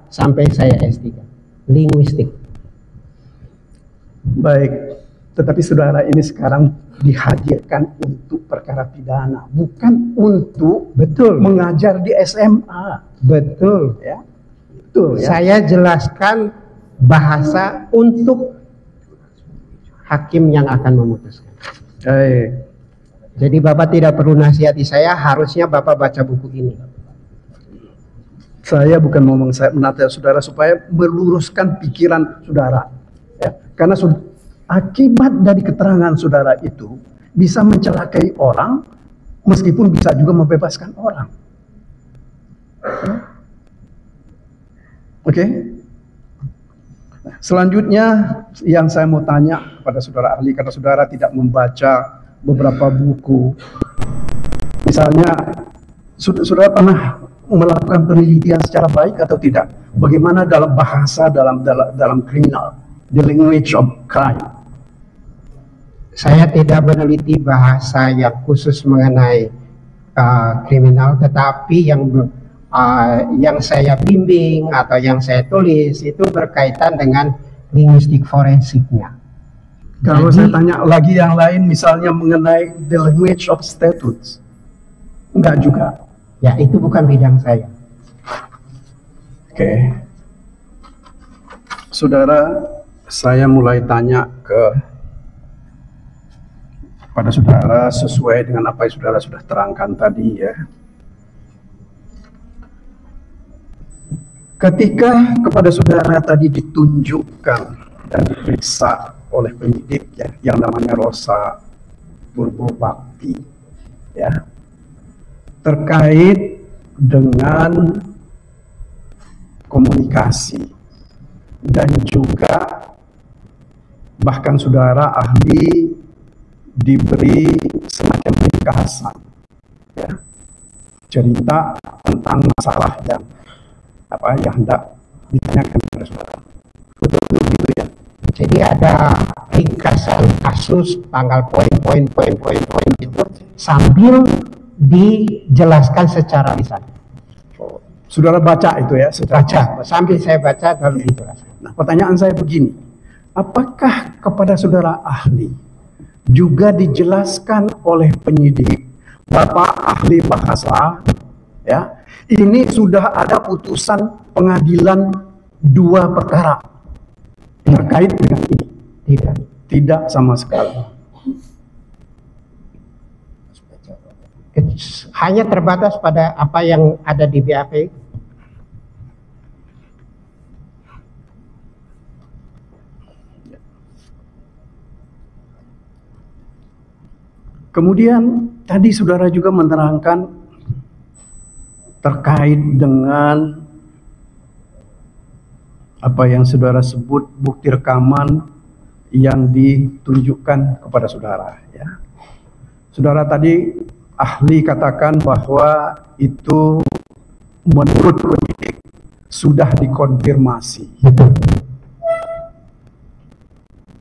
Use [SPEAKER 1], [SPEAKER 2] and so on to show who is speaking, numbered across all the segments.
[SPEAKER 1] sampai saya S3, linguistik.
[SPEAKER 2] Baik, tetapi saudara ini sekarang dihadirkan untuk perkara pidana, bukan untuk mengajar di SMA.
[SPEAKER 1] Betul.
[SPEAKER 2] Ya, betul. Ya?
[SPEAKER 1] Saya jelaskan bahasa untuk hakim yang akan memutuskan.
[SPEAKER 2] Baik.
[SPEAKER 1] Jadi Bapak tidak perlu nasihati saya, harusnya Bapak baca buku ini.
[SPEAKER 2] Saya bukan mau menasihati saudara supaya meluruskan pikiran saudara. Ya, karena akibat dari keterangan saudara itu bisa mencelakai orang, meskipun bisa juga membebaskan orang. Oke? Selanjutnya yang saya mau tanya kepada saudara ahli, karena saudara tidak membaca beberapa buku. Misalnya, saudara pernah melakukan penelitian secara baik atau tidak? Bagaimana dalam bahasa dalam kriminal, the language of crime?
[SPEAKER 1] Saya tidak meneliti bahasa yang khusus mengenai kriminal, tetapi yang saya bimbing atau yang saya tulis itu berkaitan dengan linguistik forensiknya.
[SPEAKER 2] Kalau saya tanya lagi yang lain, misalnya mengenai the language of statutes, enggak juga.
[SPEAKER 1] Ya, itu bukan bidang saya.
[SPEAKER 2] Oke. Saudara, saya mulai tanya pada saudara sesuai dengan apa yang saudara sudah terangkan tadi ya. Ketika kepada saudara tadi ditunjukkan dan diperiksa oleh penyidik ya, yang namanya Rosa Purbobakti ya, terkait dengan komunikasi dan juga bahkan saudara ahli diberi semacam ringkasan ya, cerita tentang masalah yang hendak ditanyakan kepada saudara. Betul begitu ya.
[SPEAKER 1] Jadi ada ringkasan kasus, tanggal poin itu sambil dijelaskan secara lisan.
[SPEAKER 2] Saudara baca itu ya?
[SPEAKER 1] Baca, sambil saya baca lalu dijelaskan.
[SPEAKER 2] Nah, pertanyaan saya begini, apakah kepada saudara ahli juga dijelaskan oleh penyidik, Bapak ahli bahasa, ya, ini sudah ada putusan pengadilan 2 perkara terkait dengan ini? Tidak sama sekali.
[SPEAKER 1] Hanya terbatas pada apa yang ada di BAP.
[SPEAKER 2] Kemudian tadi saudara juga menerangkan terkait dengan apa yang saudara sebut bukti rekaman yang ditunjukkan kepada saudara ya. Saudara tadi ahli katakan bahwa itu menurut penyidik sudah dikonfirmasi.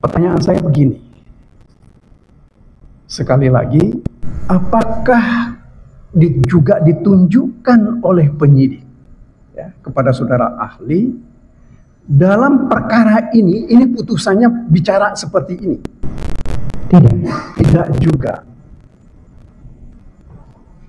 [SPEAKER 2] Pertanyaan saya begini, sekali lagi, apakah juga ditunjukkan oleh penyidik ya, kepada saudara ahli dalam perkara ini putusannya bicara seperti ini? Tidak juga.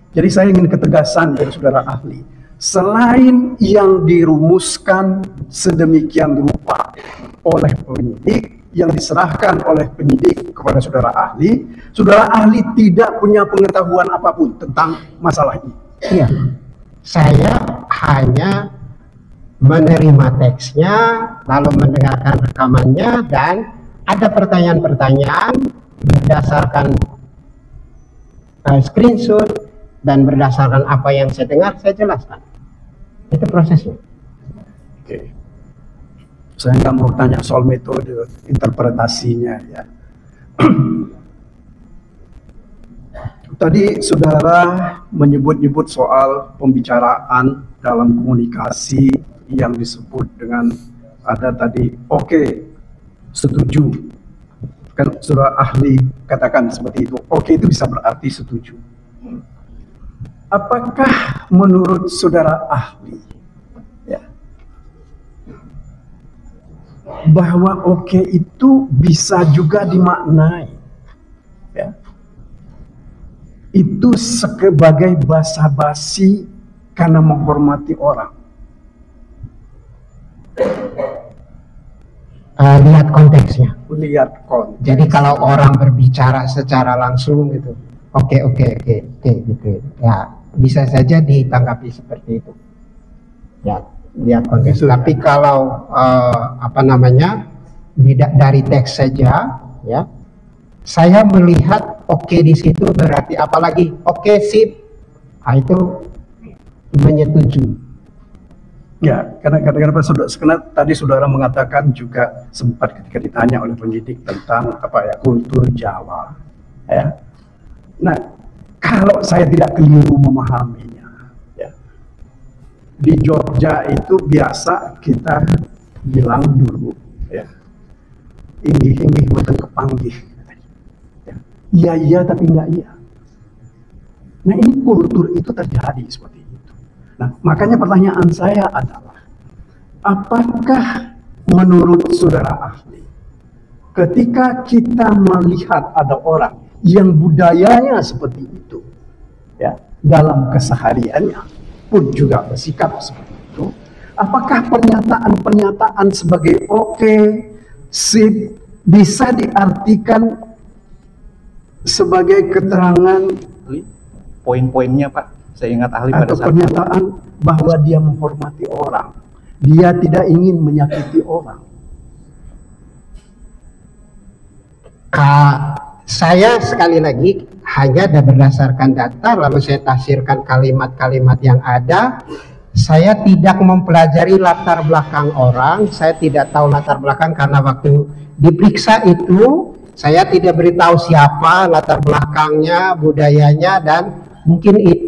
[SPEAKER 2] Jadi saya ingin ketegasan dari saudara ahli. Selain yang dirumuskan sedemikian rupa oleh penyidik, yang diserahkan oleh penyidik kepada saudara ahli tidak punya pengetahuan apapun tentang masalah ini.
[SPEAKER 1] Iya. Saya hanya menerima teksnya, lalu mendengarkan rekamannya, dan ada pertanyaan-pertanyaan berdasarkan screenshot dan berdasarkan apa yang saya dengar, saya jelaskan. Itu prosesnya.
[SPEAKER 2] Oke. Saya nggak mau tanya soal metode interpretasinya ya. Tadi saudara menyebut-nyebut soal pembicaraan dalam komunikasi yang disebut dengan ada tadi oke, setuju. Kan saudara ahli katakan seperti itu. Oke itu bisa berarti setuju. Apakah menurut saudara ahli ya, bahwa oke itu bisa juga dimaknai, ya, itu sebagai basa-basi karena menghormati orang.
[SPEAKER 1] Lihat konteksnya.
[SPEAKER 2] Lihat konteks.
[SPEAKER 1] Jadi kalau orang berbicara secara langsung gitu, oke gitu, ya bisa saja ditanggapi seperti itu. Ya, lihat konteks.
[SPEAKER 2] Gitu,
[SPEAKER 1] Tapi
[SPEAKER 2] ya.
[SPEAKER 1] kalau dari teks saja, ya, saya melihat oke di situ berarti apalagi oke sip, itu menyetujui.
[SPEAKER 2] Ya, karena tadi saudara mengatakan juga sempat ketika ditanya oleh penyidik tentang kultur Jawa, ya. Nah, kalau saya tidak keliru memahaminya, ya, di Jogja itu biasa kita bilang dulu, ya, inggih boten kepanggih, ya, iya tapi enggak iya. Nah, ini kultur itu terjadi seperti itu. Nah, makanya pertanyaan saya adalah, apakah menurut saudara ahli, ketika kita melihat ada orang yang budayanya seperti itu, ya, dalam kesehariannya pun juga bersikap seperti itu, apakah pernyataan-pernyataan sebagai oke, sip, bisa diartikan sebagai keterangan
[SPEAKER 3] poin-poinnya, Pak? Saya ingat ahli pada
[SPEAKER 2] atau
[SPEAKER 3] saat
[SPEAKER 2] pernyataan bahwa dia menghormati orang, dia tidak ingin menyakiti orang.
[SPEAKER 1] Saya sekali lagi hanya berdasarkan data, lalu saya tafsirkan kalimat-kalimat yang ada. Saya tidak mempelajari latar belakang orang, saya tidak tahu latar belakang karena waktu diperiksa itu saya tidak beritahu siapa latar belakangnya, budayanya, dan mungkin itu